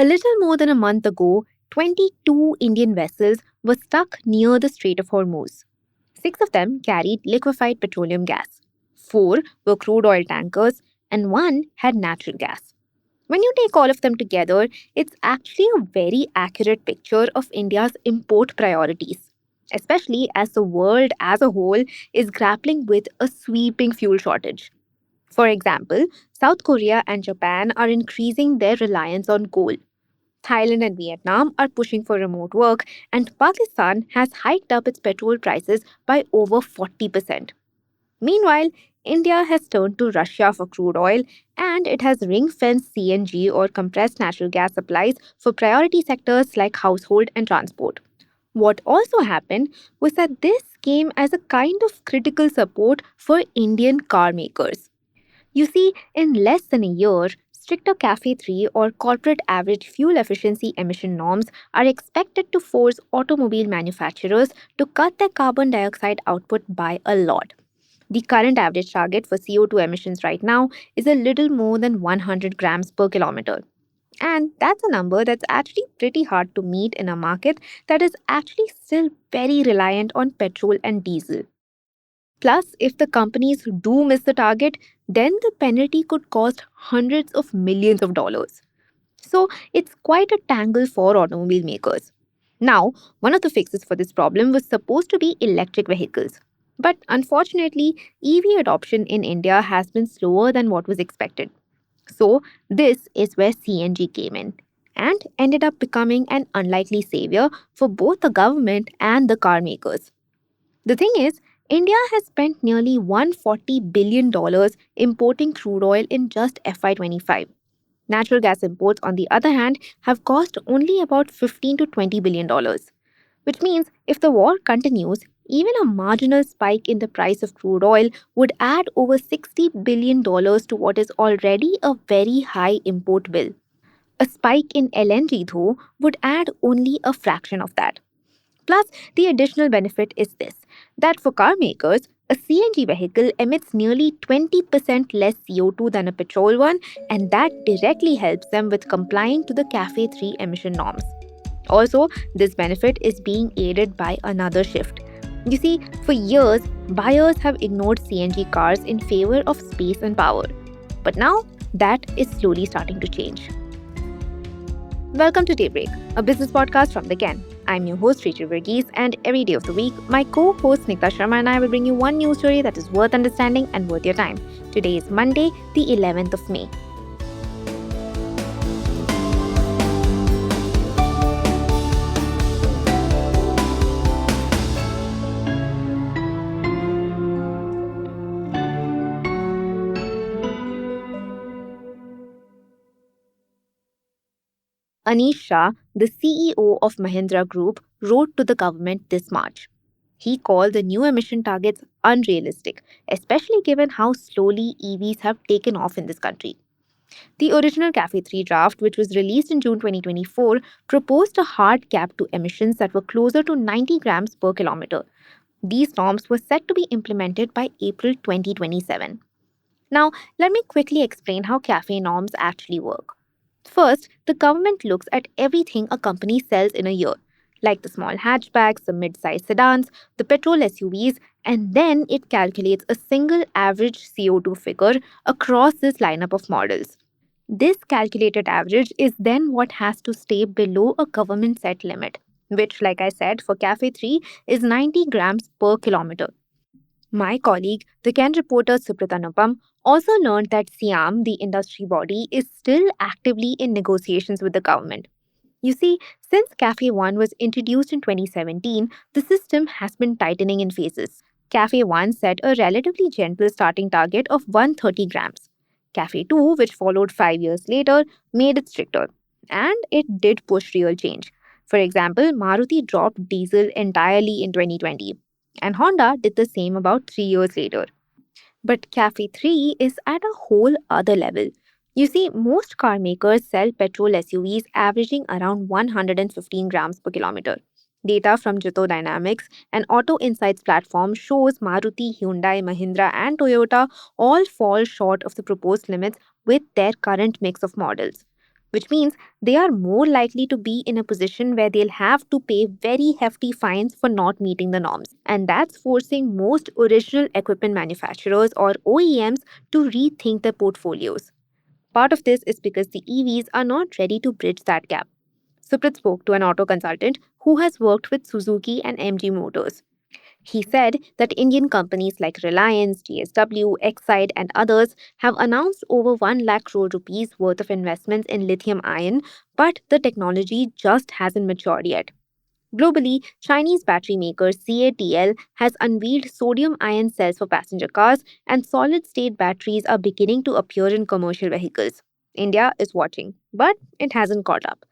A little more than a month ago, 22 Indian vessels were stuck near the Strait of Hormuz. Six of them carried liquefied petroleum gas, four were crude oil tankers, and one had natural gas. When you take all of them together, it's actually a very accurate picture of India's import priorities, especially as the world as a whole is grappling with a sweeping fuel shortage. For example, South Korea and Japan are increasing their reliance on coal. Thailand and Vietnam are pushing for remote work, and Pakistan has hiked up its petrol prices by over 40%. Meanwhile, India has turned to Russia for crude oil and it has ring fenced CNG or compressed natural gas supplies for priority sectors like household and transport. What also happened was that this came as a kind of critical support for Indian car makers. You see, in less than a year, stricter CAFE 3 or corporate average fuel efficiency emission norms are expected to force automobile manufacturers to cut their carbon dioxide output by a lot. The current average target for CO2 emissions right now is a little more than 100 grams per kilometer. And that's a number that's actually pretty hard to meet in a market that is actually still very reliant on petrol and diesel. Plus, if the companies do miss the target, then the penalty could cost hundreds of millions of dollars. So it's quite a tangle for automobile makers. Now, one of the fixes for this problem was supposed to be electric vehicles. But unfortunately, EV adoption in India has been slower than what was expected. So, this is where CNG came in and ended up becoming an unlikely savior for both the government and the car makers. The thing is, India has spent nearly $140 billion importing crude oil in just FY25. Natural gas imports, on the other hand, have cost only about $15 to $20 billion, which means if the war continues, even a marginal spike in the price of crude oil would add over $60 billion to what is already a very high import bill. A spike in LNG, though, would add only a fraction of that. Plus, the additional benefit is this that for car makers, a CNG vehicle emits nearly 20% less CO2 than a petrol one, and that directly helps them with complying to the CAFE 3 emission norms. Also, this benefit is being aided by another shift. You see, for years, buyers have ignored CNG cars in favor of space and power. But now, that is slowly starting to change. Welcome to Daybreak, a business podcast from the Ken. I'm your host, Rachel Verghese, and every day of the week, my co-host Nikta Sharma and I will bring you one news story that is worth understanding and worth your time. Today is Monday, the 11th of May. Anish Shah, the CEO of Mahindra Group, wrote to the government this March. He called the new emission targets unrealistic, especially given how slowly EVs have taken off in this country. The original CAFE 3 draft, which was released in June 2024, proposed a hard cap to emissions that were closer to 90 grams per kilometer. These norms were set to be implemented by April 2027. Now, let me quickly explain how CAFE norms actually work. First, the government looks at everything a company sells in a year, like the small hatchbacks, the mid-sized sedans, the petrol SUVs, and then it calculates a single average CO2 figure across this lineup of models. This calculated average is then what has to stay below a government set limit, which, like I said, for CAFE 3 is 90 grams per kilometer. My colleague, the Ken reporter Suprita Nupam, also learned that SIAM, the industry body, is still actively in negotiations with the government. You see, since CAFE 1 was introduced in 2017, the system has been tightening in phases. CAFE 1 set a relatively gentle starting target of 130 grams. CAFE 2, which followed 5 years later, made it stricter. And it did push real change. For example, Maruti dropped diesel entirely in 2020, and Honda did the same about 3 years later. But CAFE 3 is at a whole other level. You see, most car makers sell petrol SUVs averaging around 115 grams per kilometer. Data from Jito Dynamics, an auto insights platform, shows Maruti, Hyundai, Mahindra, and Toyota all fall short of the proposed limits with their current mix of models. which means they are more likely to be in a position where they'll have to pay very hefty fines for not meeting the norms. And that's forcing most original equipment manufacturers or OEMs to rethink their portfolios. Part of this is because the EVs are not ready to bridge that gap. Suprit spoke to an auto consultant who has worked with Suzuki and MG Motors. He said that Indian companies like Reliance, GSW, Exide, and others have announced over 1 lakh crore rupees worth of investments in lithium ion, but the technology just hasn't matured yet. Globally, Chinese battery maker CATL has unveiled sodium ion cells for passenger cars, and solid state batteries are beginning to appear in commercial vehicles. India is watching, but it hasn't caught up.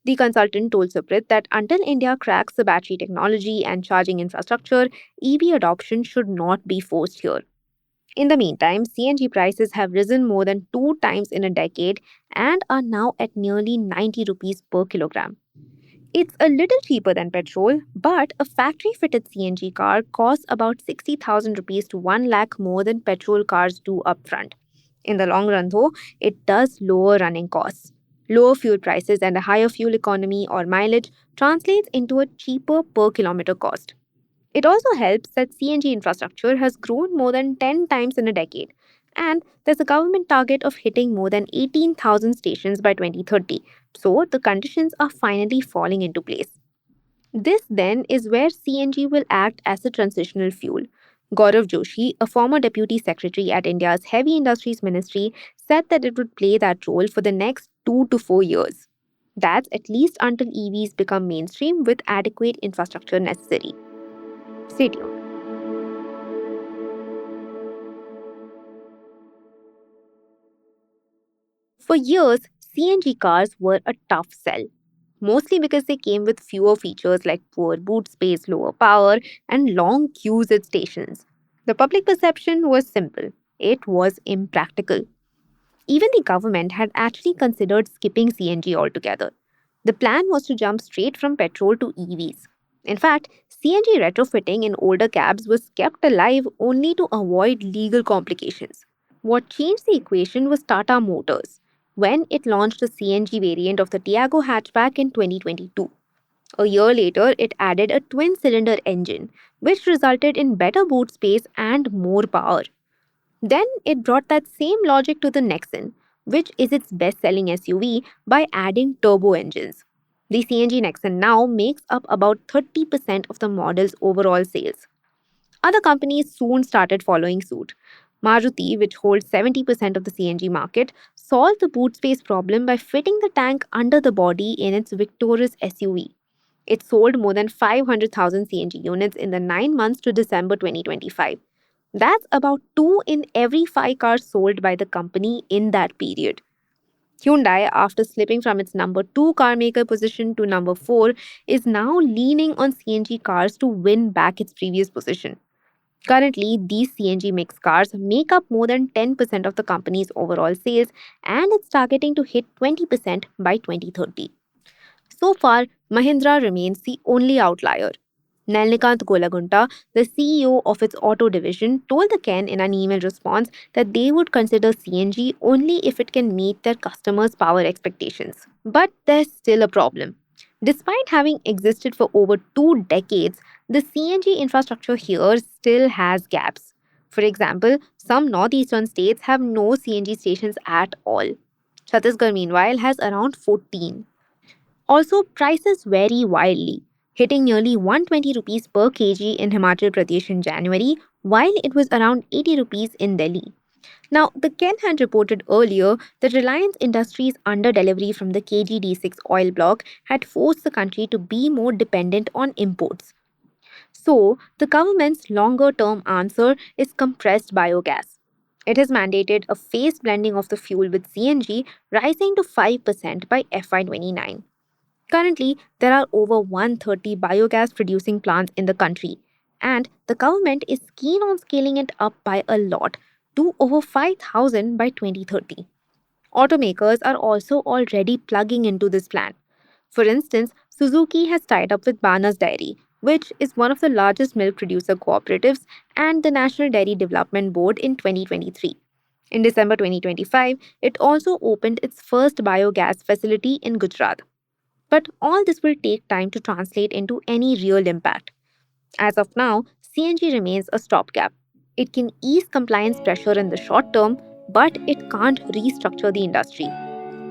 The consultant told Suprit that until India cracks the battery technology and charging infrastructure, EV adoption should not be forced here. In the meantime, CNG prices have risen more than 2 times in a decade and are now at nearly 90 rupees per kilogram. It's a little cheaper than petrol, but a factory fitted CNG car costs about 60,000 rupees to 1 lakh more than petrol cars do upfront. In the long run, though, it does lower running costs. Lower fuel prices and a higher fuel economy or mileage translates into a cheaper per kilometer cost. It also helps that CNG infrastructure has grown more than 10 times in a decade, and there's a government target of hitting more than 18,000 stations by 2030, so the conditions are finally falling into place. This then is where CNG will act as a transitional fuel. Gaurav Joshi, a former deputy secretary at India's Heavy Industries Ministry, said that it would play that role for the next 2 to 4 years. That's at least until EVs become mainstream with adequate infrastructure necessary. Stay tuned. For years, CNG cars were a tough sell, mostly because they came with fewer features like poor boot space, lower power, and long queues at stations. The public perception was simple: it was impractical. Even the government had actually considered skipping CNG altogether. The plan was to jump straight from petrol to EVs. In fact, CNG retrofitting in older cabs was kept alive only to avoid legal complications. What changed the equation was Tata Motors when it launched a CNG variant of the Tiago hatchback in 2022. A year later, it added a twin cylinder engine, which resulted in better boot space and more power. Then it brought that same logic to the Nexon, which is its best selling SUV, by adding turbo engines. The CNG Nexon now makes up about 30% of the model's overall sales. Other companies soon started following suit. Maruti, which holds 70% of the CNG market, solved the boot space problem by fitting the tank under the body in its Victoris SUV. It sold more than 500,000 CNG units in the 9 months to December 2025. That's about 2 in every 5 cars sold by the company in that period. Hyundai, after slipping from its number 2 carmaker position to number 4, is now leaning on CNG cars to win back its previous position. Currently, these CNG mix cars make up more than 10% of the company's overall sales, and it's targeting to hit 20% by 2030. So far, Mahindra remains the only outlier. Nalnikant Golagunta, the CEO of its auto division, told the Ken in an email response that they would consider CNG only if it can meet their customers' power expectations. But there's still a problem. Despite having existed for over 2 decades, the CNG infrastructure here still has gaps. For example, some northeastern states have no CNG stations at all. Chhattisgarh, meanwhile, has around 14. Also, prices vary wildly, hitting nearly 120 rupees per kg in Himachal Pradesh in January, while it was around 80 rupees in Delhi. Now, the Ken had reported earlier that Reliance Industries' under-delivery from the KG-D6 oil block had forced the country to be more dependent on imports. So, the government's longer-term answer is compressed biogas. It has mandated a phased blending of the fuel with CNG, rising to 5% by FY29. Currently, there are over 130 biogas producing plants in the country, and the government is keen on scaling it up by a lot to over 5,000 by 2030. Automakers are also already plugging into this plan. For instance, Suzuki has tied up with Banas Dairy, which is one of the largest milk producer cooperatives, and the National Dairy Development Board in 2023. In December 2025, it also opened its first biogas facility in Gujarat. But all this will take time to translate into any real impact. As of now, CNG remains a stopgap. It can ease compliance pressure in the short term, but it can't restructure the industry.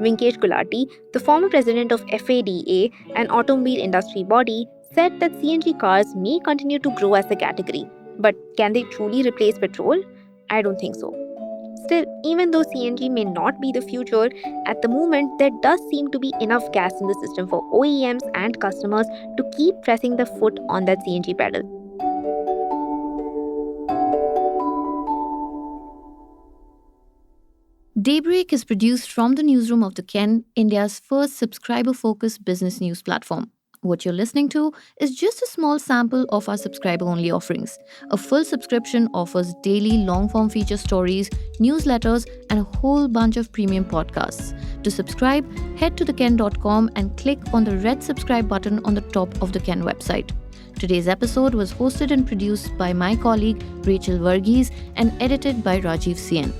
Vinkesh Gulati, the former president of FADA, an automobile industry body, said that CNG cars may continue to grow as a category. But can they truly replace petrol? I don't think so. Still, even though CNG may not be the future, at the moment there does seem to be enough gas in the system for OEMs and customers to keep pressing the foot on that CNG pedal. Daybreak is produced from the newsroom of the Ken, India's first subscriber focused business news platform. What you're listening to is just a small sample of our subscriber only offerings. A full subscription offers daily long form feature stories, newsletters, and a whole bunch of premium podcasts. To subscribe, head to theken.com and click on the red subscribe button on the top of the Ken website. Today's episode was hosted and produced by my colleague Rachel Varghese and edited by Rajiv Sien.